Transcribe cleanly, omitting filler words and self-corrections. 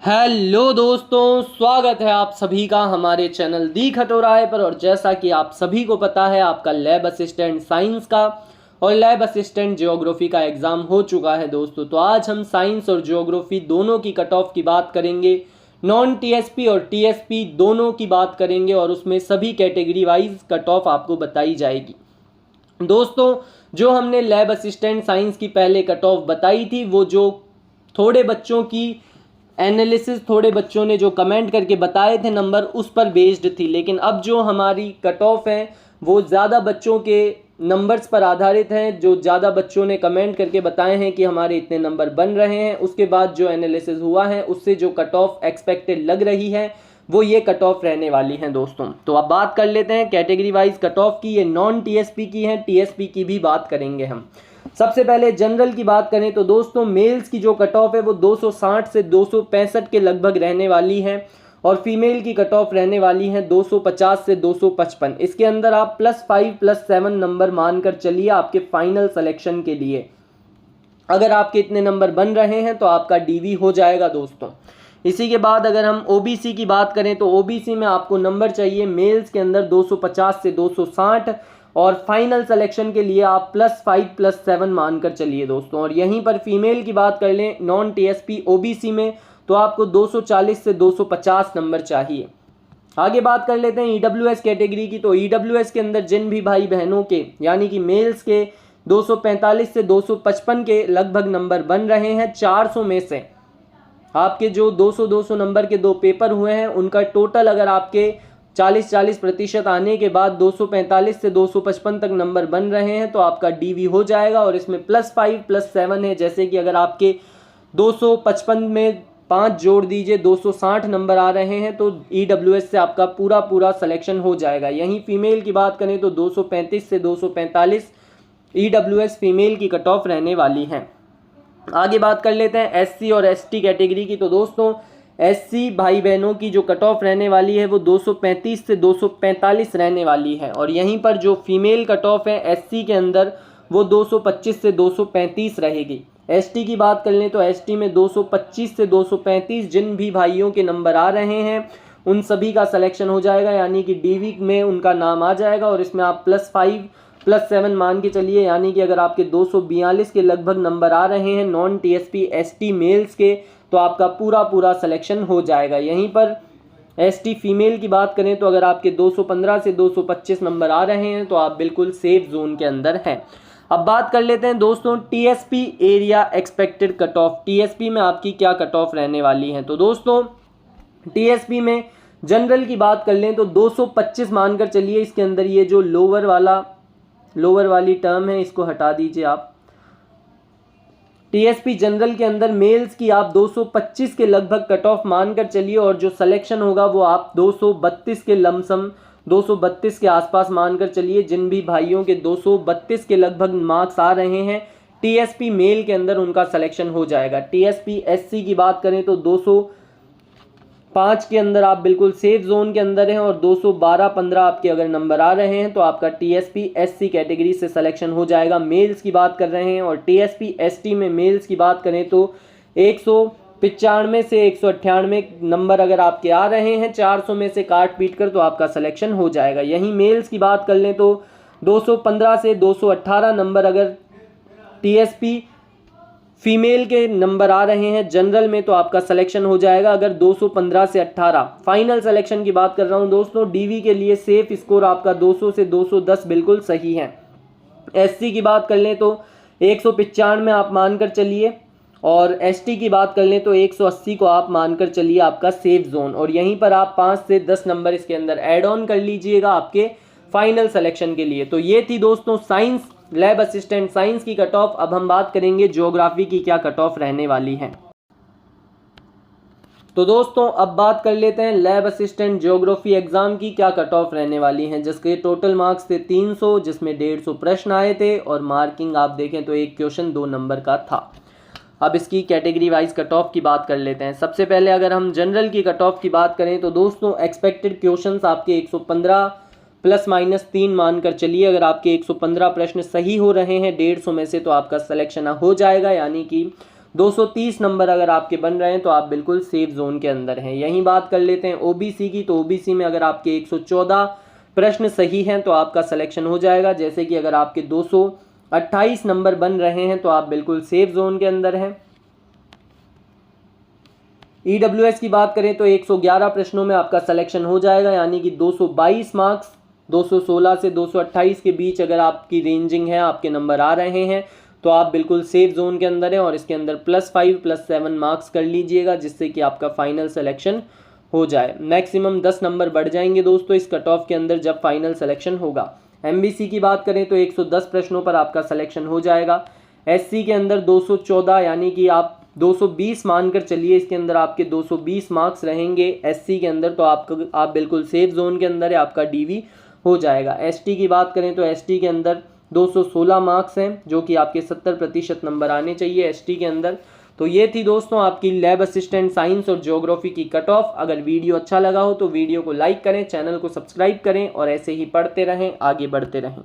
Hello दोस्तों, स्वागत है आप सभी का हमारे चैनल दी खटोराहे पर। और जैसा कि आप सभी को पता है, आपका लैब असिस्टेंट साइंस का और लैब असिस्टेंट ज्योग्राफी का एग्ज़ाम हो चुका है दोस्तों। तो आज हम साइंस और ज्योग्राफी दोनों की कट ऑफ की बात करेंगे, नॉन टीएसपी और टीएसपी दोनों की बात करेंगे और उसमें सभी कैटेगरी वाइज कट ऑफ आपको बताई जाएगी। दोस्तों, जो हमने लैब असिस्टेंट साइंस की पहले कट ऑफ बताई थी, वो जो थोड़े बच्चों की एनालिसिस, थोड़े बच्चों ने जो कमेंट करके बताए थे नंबर, उस पर बेस्ड थी। लेकिन अब जो हमारी कट ऑफ है वो ज़्यादा बच्चों के नंबर्स पर आधारित हैं। जो ज़्यादा बच्चों ने कमेंट करके बताए हैं कि हमारे इतने नंबर बन रहे हैं, उसके बाद जो एनालिसिस हुआ है उससे जो कट ऑफ एक्सपेक्टेड लग रही है वो ये कट ऑफ रहने वाली हैं दोस्तों। तो अब बात कर लेते हैं कैटेगरी वाइज कट ऑफ की। ये नॉन टीएसपी की हैं, टीएसपी की भी बात करेंगे हम। सबसे पहले जनरल की बात करें तो दोस्तों, मेल्स की जो कट ऑफ है वो 260 से 265 के लगभग रहने वाली है और फीमेल की कट ऑफ रहने वाली है 250 से 255। इसके अंदर आप +5 +7 नंबर मानकर चलिए आपके फाइनल सिलेक्शन के लिए। अगर आपके इतने नंबर बन रहे हैं तो आपका डीवी हो जाएगा दोस्तों। इसी के बाद अगर हम ओबीसी की बात करें तो ओबीसी में आपको नंबर चाहिए मेल्स के अंदर 250 से 260 और फाइनल सिलेक्शन के लिए आप +5 +7 मानकर चलिए दोस्तों। और यहीं पर फीमेल की बात कर लें नॉन टीएसपी ओबीसी में, तो आपको 240 से 250 नंबर चाहिए। आगे बात कर लेते हैं ईडब्ल्यूएस कैटेगरी की। तो ईडब्ल्यूएस के अंदर जिन भी भाई बहनों के यानी कि मेल्स के 245 से 255 के लगभग नंबर बन रहे हैं, 400 में से आपके जो 200 नंबर के दो पेपर हुए हैं उनका टोटल अगर आपके 40% आने के बाद 245 से 255 तक नंबर बन रहे हैं तो आपका डीवी हो जाएगा। और इसमें +5 +7 है, जैसे कि अगर आपके 255 में 5 जोड़ दीजिए 260 नंबर आ रहे हैं तो ईडब्ल्यूएस से आपका पूरा सिलेक्शन हो जाएगा। यहीं फीमेल की बात करें तो 235 से 245 ईडब्ल्यूएस फीमेल की कट ऑफ रहने वाली है। आगे बात कर लेते हैं एससी और एसटी कैटेगरी की। तो दोस्तों, एससी भाई बहनों की जो कट ऑफ रहने वाली है वो 235 से 245 रहने वाली है। और यहीं पर जो फीमेल कट ऑफ है एससी के अंदर वो 225 से 235 रहेगी। एसटी की बात कर लें तो एसटी में 225 से 235 जिन भी भाइयों के नंबर आ रहे हैं उन सभी का सिलेक्शन हो जाएगा, यानी कि डीवी में उनका नाम आ जाएगा। और इसमें आप +5 +7 मान के चलिए, यानी कि अगर आपके 242 के लगभग नंबर आ रहे हैं नॉन टीएसपी एसटी मेल्स के तो आपका पूरा सिलेक्शन हो जाएगा। यहीं पर एसटी फीमेल की बात करें तो अगर आपके 215 से 225 नंबर आ रहे हैं तो आप बिल्कुल सेफ जोन के अंदर हैं। अब बात कर लेते हैं दोस्तों TSP area expected cut off. TSP में आपकी क्या कट ऑफ रहने वाली है। तो दोस्तों, टीएसपी में जनरल की बात कर लें तो 225 मानकर चलिए। इसके अंदर ये जो लोअर वाली टर्म है इसको हटा दीजिए आप। टीएसपी जनरल के अंदर मेल्स की आप 225 के लगभग कट ऑफ मानकर चलिए और जो सिलेक्शन होगा वो आप 232 के लमसम 232 के आसपास मानकर चलिए। जिन भी भाइयों के 232 के लगभग मार्क्स आ रहे हैं टीएसपी मेल के अंदर उनका सिलेक्शन हो जाएगा। टीएसपी एससी की बात करें तो 205 के अंदर आप बिल्कुल सेफ जोन के अंदर हैं और 212-15 आपके अगर नंबर आ रहे हैं तो आपका टीएसपी एससी कैटेगरी से सिलेक्शन हो जाएगा। मेल्स की बात कर रहे हैं और टीएसपी एसटी में मेल्स की बात करें तो 195 से 198 नंबर अगर आपके आ रहे हैं 400 में से काट पीट कर तो आपका सिलेक्शन हो जाएगा। यहीं मेल्स की बात कर लें तो 215 से 218 नंबर अगर टीएसपी फीमेल के नंबर आ रहे हैं जनरल में तो आपका सिलेक्शन हो जाएगा। अगर 215 से 18 फाइनल सिलेक्शन की बात कर रहा हूं दोस्तों, डीवी के लिए सेफ स्कोर आपका 200 से 210 बिल्कुल सही है। एससी की बात कर लें तो 195 में आप मानकर चलिए और एसटी की बात कर लें तो 180 को आप मानकर चलिए आपका सेफ जोन। और यहीं पर आप 5 से 10 नंबर इसके अंदर ऐड ऑन कर लीजिएगा आपके फाइनल सिलेक्शन के लिए। तो ये थी दोस्तों साइंस लैब असिस्टेंट साइंस की कट ऑफ। अब हम बात करेंगे ज्योग्राफी की क्या कट ऑफ रहने वाली है। तो दोस्तों, अब बात कर लेते हैं लैब असिस्टेंट ज्योग्राफी एग्जाम की क्या कट ऑफ रहने वाली हैं, जिसके टोटल मार्क्स थे 300, जिसमें 150 प्रश्न आए थे और मार्किंग आप देखें तो एक क्वेश्चन 2 नंबर का था। अब इसकी कैटेगरी वाइज कट ऑफ की बात कर लेते हैं। सबसे पहले अगर हम जनरल की कट ऑफ की बात करें तो दोस्तों एक्सपेक्टेड क्वेश्चंस आपके 115 ±3 मानकर चलिए। अगर आपके 115 प्रश्न सही हो रहे हैं 150 में से तो आपका सिलेक्शन हो जाएगा, यानी कि 230 नंबर अगर आपके बन रहे हैं तो आप बिल्कुल सेफ जोन के अंदर हैं। यही बात कर लेते हैं ओबीसी की, तो ओबीसी में अगर आपके 114 प्रश्न सही हैं तो आपका सिलेक्शन हो जाएगा। जैसे कि अगर आपके 228 नंबर बन रहे हैं तो आप बिल्कुल सेफ जोन के अंदर हैं। ईडब्ल्यूएस की बात करें तो 111 प्रश्नों में आपका सिलेक्शन हो जाएगा, यानी कि 222 मार्क्स, 216 से 228 के बीच अगर आपकी रेंजिंग है, आपके नंबर आ रहे हैं तो आप बिल्कुल सेफ जोन के अंदर हैं। और इसके अंदर +5 +7 मार्क्स कर लीजिएगा, जिससे कि आपका फाइनल सिलेक्शन हो जाए। मैक्सिमम 10 नंबर बढ़ जाएंगे दोस्तों इस कट ऑफ के अंदर जब फाइनल सिलेक्शन होगा। एमबीसी की बात करें तो 110 प्रश्नों पर आपका सिलेक्शन हो जाएगा। एससी के अंदर 214, यानी कि आप 220 मानकर चलिए, इसके अंदर आपके 220 मार्क्स रहेंगे एससी के अंदर, तो आप बिल्कुल सेफ जोन के अंदर है, आपका डीवी हो जाएगा। एसटी की बात करें तो एसटी के अंदर 216 मार्क्स हैं, जो कि आपके 70% नंबर आने चाहिए एसटी के अंदर। तो ये थी दोस्तों आपकी लैब असिस्टेंट साइंस और ज्योग्राफी की कट ऑफ। अगर वीडियो अच्छा लगा हो तो वीडियो को लाइक करें, चैनल को सब्सक्राइब करें और ऐसे ही पढ़ते रहें, आगे बढ़ते रहें।